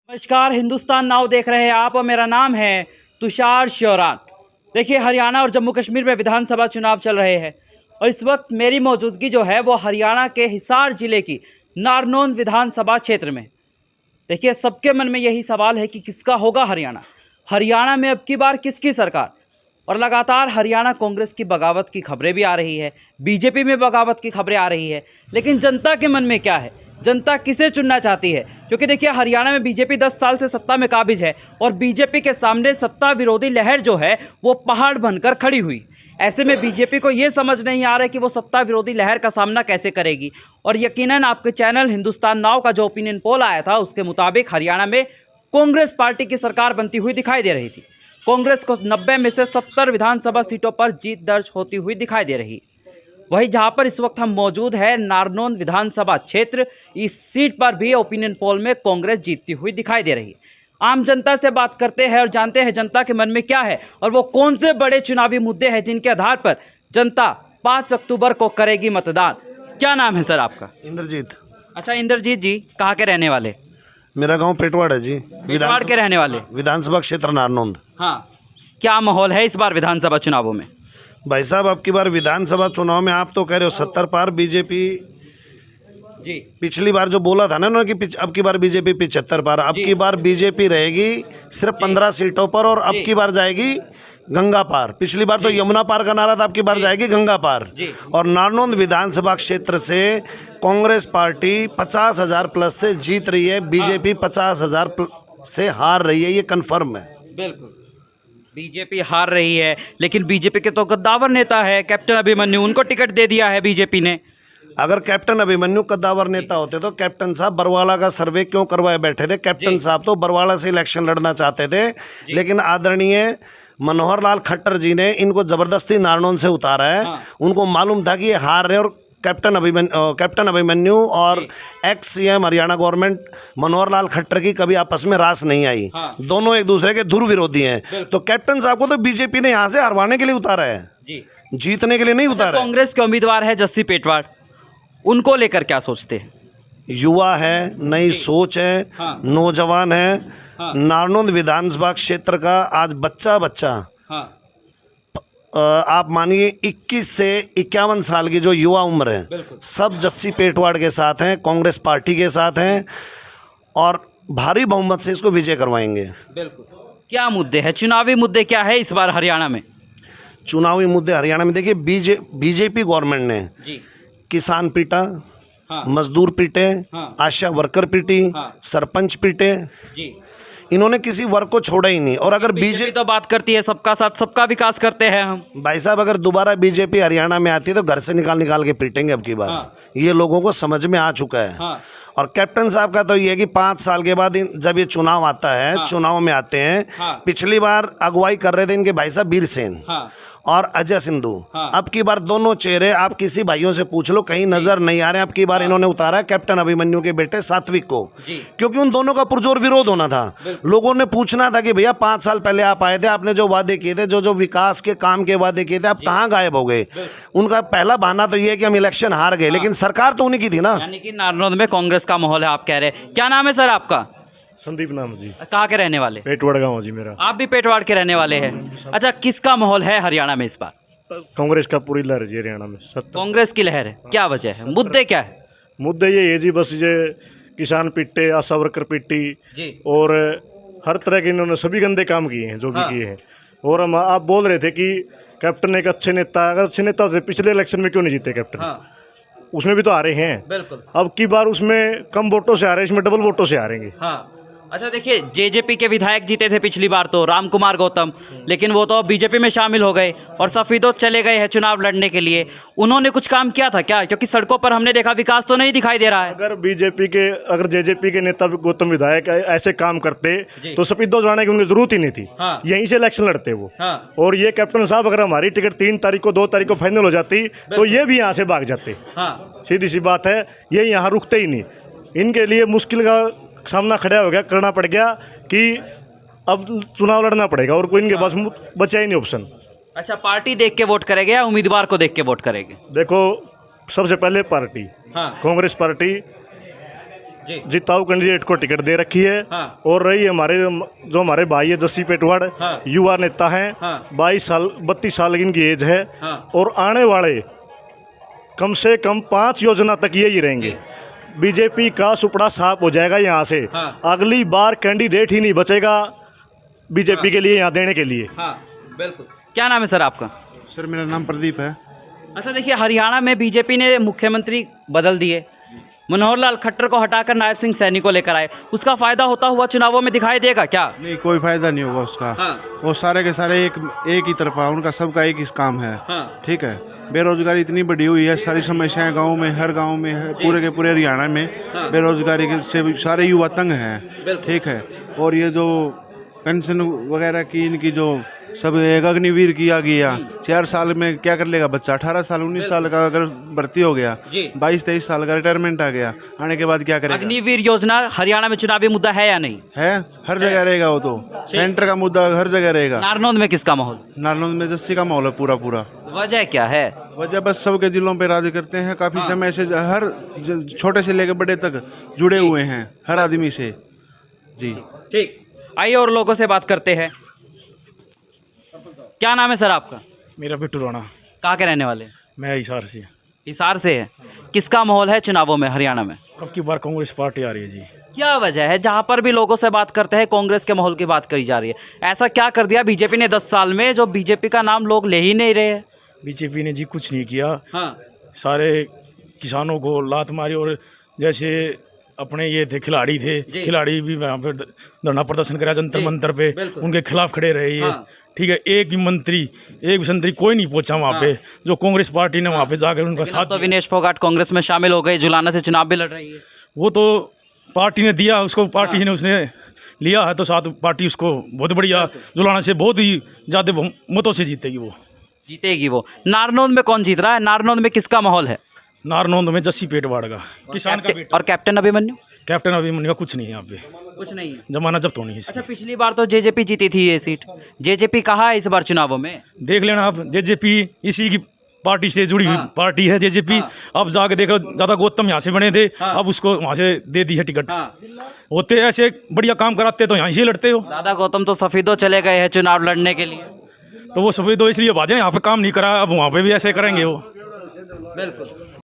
नमस्कार, हिंदुस्तान नाउ देख रहे हैं आप और मेरा नाम है तुषार श्योरान। देखिए, हरियाणा और जम्मू कश्मीर में विधानसभा चुनाव चल रहे हैं और इस वक्त मेरी मौजूदगी जो है वो हरियाणा के हिसार जिले की नारनौंद विधानसभा क्षेत्र में। देखिए, सबके मन में यही सवाल है कि किसका होगा हरियाणा। हरियाणा में अब की बार किसकी सरकार। और लगातार हरियाणा कांग्रेस की बगावत की खबरें भी आ रही है, बीजेपी में बगावत की खबरें आ रही है, लेकिन जनता के मन में क्या है, जनता किसे चुनना चाहती है। क्योंकि देखिए, हरियाणा में बीजेपी 10 साल से सत्ता में काबिज है और बीजेपी के सामने सत्ता विरोधी लहर जो है वो पहाड़ बनकर खड़ी हुई। ऐसे में बीजेपी को ये समझ नहीं आ रहा है कि वो सत्ता विरोधी लहर का सामना कैसे करेगी। और यकीनन आपके चैनल हिंदुस्तान नाउ का जो ओपिनियन पोल आया था उसके मुताबिक हरियाणा में कांग्रेस पार्टी की सरकार बनती हुई दिखाई दे रही थी। कांग्रेस को 90 में से 70 विधानसभा सीटों पर जीत दर्ज होती हुई दिखाई दे रही। वहीं जहां पर इस वक्त हम मौजूद है नारनौंद विधानसभा क्षेत्र, इस सीट पर भी ओपिनियन पोल में कांग्रेस जीतती हुई दिखाई दे रही। आम जनता से बात करते हैं और जानते हैं जनता के मन में क्या है और वो कौन से बड़े चुनावी मुद्दे हैं जिनके आधार पर जनता 5 अक्टूबर को करेगी मतदान। क्या नाम है सर आपका? इंद्रजीत। अच्छा, इंद्रजीत जी कहाँ के रहने वाले? मेरा गांव पेटवाड़ है जी। पेटवाड़ के रहने वाले? विधानसभा क्षेत्र नारनौंद। हाँ, क्या माहौल है इस बार विधानसभा चुनावों में? भाई साहब, अब की बार विधानसभा चुनाव में आप तो कह रहे हो 70 पार बीजेपी जी। पिछली बार जो बोला था ना उन्होंने कि अब की बार बीजेपी 75 पार, अब की बार बीजेपी रहेगी सिर्फ 15 सीटों पर और अब की बार जाएगी गंगा पार। पिछली बार तो यमुना पार का नारा था, अब की बार जाएगी गंगा पार। और नारनौंद विधानसभा क्षेत्र से कांग्रेस पार्टी 50,000 प्लस से जीत रही है, बीजेपी 50,000 से हार रही है, ये कन्फर्म है। बिल्कुल, बीजेपी हार रही है, लेकिन बीजेपी के तो कद्दावर नेता है कैप्टन अभिमन्यु, उनको टिकट दे दिया है बीजेपी ने। अगर कैप्टन अभिमन्यु कद्दावर नेता होते तो कैप्टन साहब बरवाला का सर्वे क्यों करवाए बैठे थे? कैप्टन साहब तो बरवाला से इलेक्शन लड़ना चाहते थे, लेकिन आदरणीय मनोहर लाल खट्टर जी ने इनको जबरदस्ती नारनौंद से उतारा है। उनको मालूम था कि ये हार रहे और कैप्टन अभिमन्यु और ex CM Haryana government Manohar Lal Khattar की कभी आपस में रास नहीं आई। दोनों एक दूसरे के ध्रुव विरोधी हैं। तो कैप्टन साहब को तो बीजेपी ने यहाँ से हरवाने के लिए उतारा है, जीतने के लिए नहीं उतारा। कांग्रेस के उम्मीदवार है जस्सी पेटवाड़, उनको लेकर क्या सोचते हैं? युवा है, नई सोच है, नौजवान है। नारनौंद विधानसभा क्षेत्र का आज बच्चा आप मानिए 21 से 51 साल की जो युवा उम्र है, सब जस्सी पेटवाड़ के साथ हैं, कांग्रेस पार्टी के साथ हैं और भारी बहुमत से इसको विजय करवाएंगे। बिल्कुल। क्या मुद्दे हैं, चुनावी मुद्दे क्या है इस बार हरियाणा में? चुनावी मुद्दे हरियाणा में देखिए, बीजेपी गवर्नमेंट ने किसान पीटा, मजदूर पीटे, आशा वर्कर पीटी, सरपंच पीटे, इन्होंने किसी वर्ग को छोड़ा ही नहीं। और अगर बीजेपी तो बात करती है सबका साथ सबका विकास करते हैं हम। भाई साहब, अगर दोबारा बीजेपी हरियाणा में आती है तो घर से निकाल के पीटेंगे अब की बार। ये लोगों को समझ में आ चुका है। और कैप्टन साहब का तो ये है कि 5 साल के बाद जब ये चुनाव आता है, चुनाव में आते हैं, पिछली बार अगुवाई कर रहे थे इनके भाई साहब वीर सेन और अजय सिंधु। अब की बार दोनों चेहरे आप किसी भाइयों से पूछ लो, कहीं नजर नहीं आ रहे। अब की बार इन्होंने उतारा है कैप्टन अभिमन्यु के बेटे सात्विक को, क्योंकि उन दोनों का पुरजोर विरोध होना था। लोगों ने पूछना था कि भैया 5 साल पहले आप आए थे, आपने जो वादे किए थे, जो विकास के काम के वादे किए थे, आप कहाँ गायब हो गए? उनका पहला बहाना तो ये है कि हम इलेक्शन हार गए, लेकिन सरकार तो उन्हीं की थी ना। यानी कि नारनौंद में कांग्रेस का माहौल है आप कह रहे हैं। क्या नाम है सर आपका? संदीप नाम जी। कहाँ के रहने वाले? पेटवाड़ गाँव जी मेरा। आप भी पेटवाड़ के रहने वाले हैं। अच्छा, किसका माहौल है हरियाणा में इस बार? कांग्रेस का पूरी लहर जी हरियाणा में। कांग्रेस की लहर है, क्या वजह है, मुद्दे क्या है? मुद्दे ये है जी, बस ये किसान पिट्टे, आशा वर्कर पिट्टी और हर तरह के इन्होंने सभी गंदे काम किए हैं जो भी किए हैं। और हम आप बोल रहे थे कि कैप्टन एक अच्छे नेता, अगर अच्छे नेता होते पिछले इलेक्शन में क्यों नहीं जीते कैप्टन? उसमें भी तो आ रहे हैं। बिल्कुल। अब की बार उसमें कम वोटों से आ रहे हैं, इसमें डबल वोटों से आ रहेंगे। अच्छा, देखिए, जेजेपी के विधायक जीते थे पिछली बार तो राम कुमार गौतम, लेकिन वो तो बीजेपी में शामिल हो गए और सफीदो चले गए हैं चुनाव लड़ने के लिए। उन्होंने कुछ काम किया था क्या? क्योंकि सड़कों पर हमने देखा विकास तो नहीं दिखाई दे रहा है। अगर जेजेपी के नेता गौतम विधायक ऐसे काम करते तो सफीदो जाने की उनकी जरूरत ही नहीं थी। यहीं से इलेक्शन लड़ते वो। और ये कैप्टन साहब, अगर हमारी टिकट 3 तारीख को 2 तारीख को फाइनल हो जाती तो ये भी यहाँ से भाग जाते। सीधी सी बात है, ये यहाँ रुकते ही नहीं। इनके लिए मुश्किल का सामना खड़ा हो गया, करना पड़ गया कि अब चुनाव लड़ना पड़ेगा और कोई इनके पास बचा ही नहीं ऑप्शन। अच्छा, पार्टी देख के वोट करेंगे या उम्मीदवार को देख के वोट करेंगे? देखो, सबसे पहले पार्टी कांग्रेस पार्टी जी। जिताऊ कैंडिडेट को टिकट दे रखी है। हाँ। और रही हमारे भाई है जस्सी पेटवाड़, हाँ। युवा नेता हैं। हाँ। 32 साल की इनकी एज है। हाँ। और आने वाले कम से कम 5 योजना तक यही रहेंगे। बीजेपी का सुपड़ा साफ हो जाएगा यहाँ से। हाँ। अगली बार कैंडिडेट ही नहीं बचेगा बीजेपी के लिए यहाँ देने के लिए। हाँ बिल्कुल। क्या नाम है सर आपका? सर मेरा नाम प्रदीप है। अच्छा देखिए, हरियाणा में बीजेपी ने मुख्यमंत्री बदल दिए, मनोहर लाल खट्टर को हटाकर नायब सिंह सैनी को लेकर आए। उसका फायदा होता हुआ चुनावों में दिखाई देगा क्या? नहीं, कोई फायदा नहीं होगा उसका। हाँ। वो सारे के सारे एक ही तरफा, उनका सबका एक ही काम है। हाँ। ठीक है, बेरोजगारी इतनी बढ़ी हुई है, सारी समस्याएं गांव में, हर गांव में है, पूरे के पूरे हरियाणा में। हाँ। बेरोजगारी के से भी सारे युवा तंग हैं। ठीक है, और ये जो पेंशन वगैरह की इनकी जो सब एक अग्निवीर किया गया, 4 साल में क्या कर लेगा बच्चा? 18 साल 19 साल का अगर भर्ती हो गया, 22-23 साल का रिटायरमेंट आ गया, आने के बाद क्या करेगा? अग्निवीर योजना हरियाणा में चुनावी मुद्दा है या नहीं? है, हर जगह रहेगा वो तो। सेंटर का मुद्दा हर जगह रहेगा। नारनौंद में किसका माहौल? नारनौंद में जस्सी का माहौल है पूरा। वजह क्या है? वजह बस सबके दिलों पे राज करते हैं। काफी समय से हर छोटे से लेकर बड़े तक जुड़े हुए हैं, हर आदमी से। जी ठीक, आइए और लोगों से बात करते हैं। क्या नाम है सर आपका? मेरा बिट्टू राणा। कहाँ के रहने वाले? मैं हिसार से। हिसार से है। किसका माहौल है चुनावों में हरियाणा में? अब की बार कांग्रेस पार्टी आ रही है जी। क्या वजह है? जहाँ पर भी लोगों से बात करते हैं कांग्रेस के माहौल की बात करी जा रही है। ऐसा क्या कर दिया बीजेपी ने 10 साल में जो बीजेपी का नाम लोग ले ही नहीं रहे हैं? बीजेपी ने जी कुछ नहीं किया। हाँ। सारे किसानों को लात मारी। और जैसे अपने ये थे खिलाड़ी खिलाड़ी भी वहाँ पे धरना प्रदर्शन करा जंतर मंतर पे, उनके खिलाफ खड़े रहे ये। हाँ। ठीक है, एक भी मंत्री कोई नहीं पहुंचा वहाँ पे, जो कांग्रेस पार्टी ने वहाँ पे जाकर उनका साथ तो विनेश फोगाट कांग्रेस में शामिल हो गए, जुलाना से चुनाव भी लड़ रही है। वो तो पार्टी ने दिया उसको, पार्टी ने उसने लिया है तो साथ पार्टी उसको बहुत बढ़िया जुलाना से बहुत ही ज़्यादा मतों से जीतेगी वो। नारनौंद में कौन जीत रहा है? नारनौंद में किसका माहौल है? नारनौंद में जस्सी पेटवाड़ का, किसान का बेटा। और कैप्टन अभिमन्यु? कैप्टन अभिमन्यु का कुछ नहीं है यहाँ पे, कुछ नहीं है। जमाना जब्त होनी है इसकी। अच्छा, पिछली बार तो जेजेपी जीती थी ये सीट। जेजेपी कहाँ है इस बार चुनावों में? देख लेना आप, जेजेपी इसी की पार्टी से जुड़ी हुई पार्टी है जेजेपी। अब जाके देखो, दादा गौतम यहाँ से बने थे, अब उसको वहाँ से दे दी है टिकट। होते ऐसे बढ़िया काम कराते तो यहाँ से लड़ते हो। दादा गौतम तो सफेदो चले गए हैं चुनाव लड़ने के लिए। तो वो सफेदो इसलिए भाजे यहाँ पे काम नहीं करा, अब वहाँ पे भी ऐसे करेंगे वो। बिल्कुल।